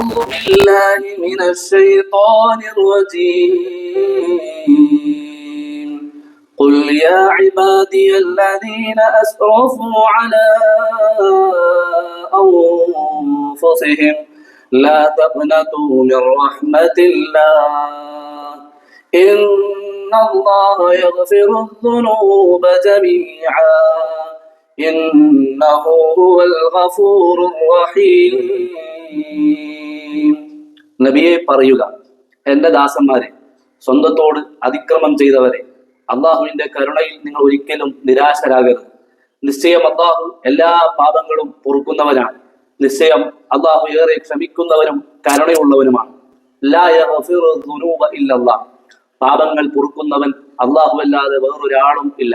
أعوذ بالله من الشيطان الرجيم قل يا عبادي الذين أسرفوا على أنفسهم لا تقنطوا من رحمة الله إن الله يغفر الذنوب جميعا إنه هو الغفور الرحيم. നബിയെ പറയുക, എന്റെ ദാസന്മാരെ, സ്വന്തത്തോട് അതിക്രമം ചെയ്തവരെ, അള്ളാഹുവിന്റെ കരുണയിൽ നിങ്ങൾ ഒരിക്കലും നിരാശരാകരുത്. നിശ്ചയം അള്ളാഹു എല്ലാ പാപങ്ങളും പൊറുക്കുന്നവനാണ്. നിശ്ചയം അള്ളാഹു ഏറെ ക്ഷമിക്കുന്നവനും കരുണയുള്ളവനുമാണ്. ലാ യഗ്ഫിറു ദുനൂബ ഇല്ലല്ലാഹ്, പാപങ്ങൾ പൊറുക്കുന്നവൻ അള്ളാഹു അല്ലാതെ വേറൊരാളും ഇല്ല.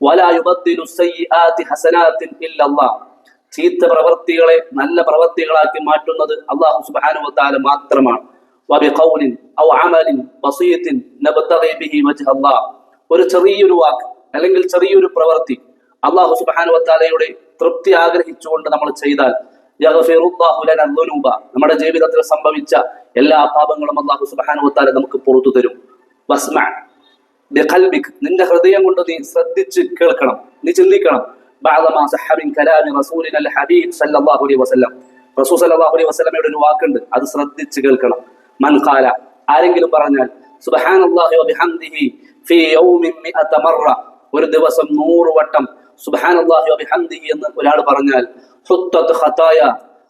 വലാ യുബദ്ദിലു സയ്യിആതി ഹസനാത്തിൻ ഇല്ലല്ലാഹ്, ചീത്ത പ്രവൃത്തികളെ നല്ല പ്രവൃത്തികളാക്കി മാറ്റുന്നത് അള്ളാഹു സുബ്ഹാനഹു വ തആല മാത്രമാണ്. വബിഖൗലിൻ ഔ അമലിൻ ബസീതിൻ നബ്തഗി ബിഹി വജ്ഹ അല്ലാഹ്, ഒരു ചെറിയൊരു വാക്ക് അല്ലെങ്കിൽ ചെറിയൊരു പ്രവൃത്തി അള്ളാഹു സുബ്ഹാനഹു വ തആലയുടെ തൃപ്തി ആഗ്രഹിച്ചുകൊണ്ട് നമ്മൾ ചെയ്താൽ യഗ്ഫിറുല്ലാഹു ലനാ ദുനൂബ, നമ്മുടെ ജീവിതത്തിൽ സംഭവിച്ച എല്ലാ പാപങ്ങളും അള്ളാഹു സുബ്ഹാനഹു വ തആല നമുക്ക് പുറത്തു തരും. വസ്മഅ ബിഖൽബിക്, നിന്റെ ഹൃദയം കൊണ്ട് നീ ശ്രദ്ധിച്ച് കേൾക്കണം, നീ ചിന്തിക്കണം. ബഅദമാ സഹഹ മിൻ കലാമി റസൂലിനൽ ഹബീബ് സല്ലല്ലാഹു അലൈഹി വസല്ലം, റസൂൽ സല്ലല്ലാഹു അലൈഹി വസല്ലമയുടെ ഒരു വാക്കുണ്ട്, അത് ശ്രദ്ധിച്ച് കേൾക്കണം. മൻ ഖാല, ആരെങ്കിലും പറഞ്ഞാൽ സുബ്ഹാനല്ലാഹി വബിഹംദിഹി ഫീ യൗമിൻ മിഅത മറ, ഒരു ദിവസം 100 വട്ടം സുബ്ഹാനല്ലാഹി വബിഹംദിഹി എന്ന് ഒരാൾ പറഞ്ഞാൽ ഹുത്തത് ഖതായ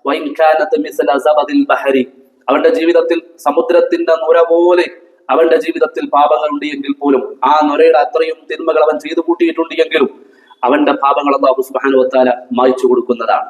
വഇൻ കാനത് മിസ്ല സബദിൽ ബഹരി, അവന്റെ ജീവിതത്തിൽ സമുദ്രത്തിന്റെ നുര പോലെ അവന്റെ ജീവിതത്തിൽ പാപങ്ങൾ ഉണ്ട് എങ്കിൽ പോലും ആ നുരയുടെ അത്രയും തിന്മകൾ അവൻ ചെയ്തു കൂട്ടിയിട്ടുണ്ട് എങ്കിലും അവന്റെ പാപങ്ങൾ അല്ലാഹു സുബ്ഹാനഹു വ തആല മായ്ച്ചു കൊടുക്കുന്നതാണ്.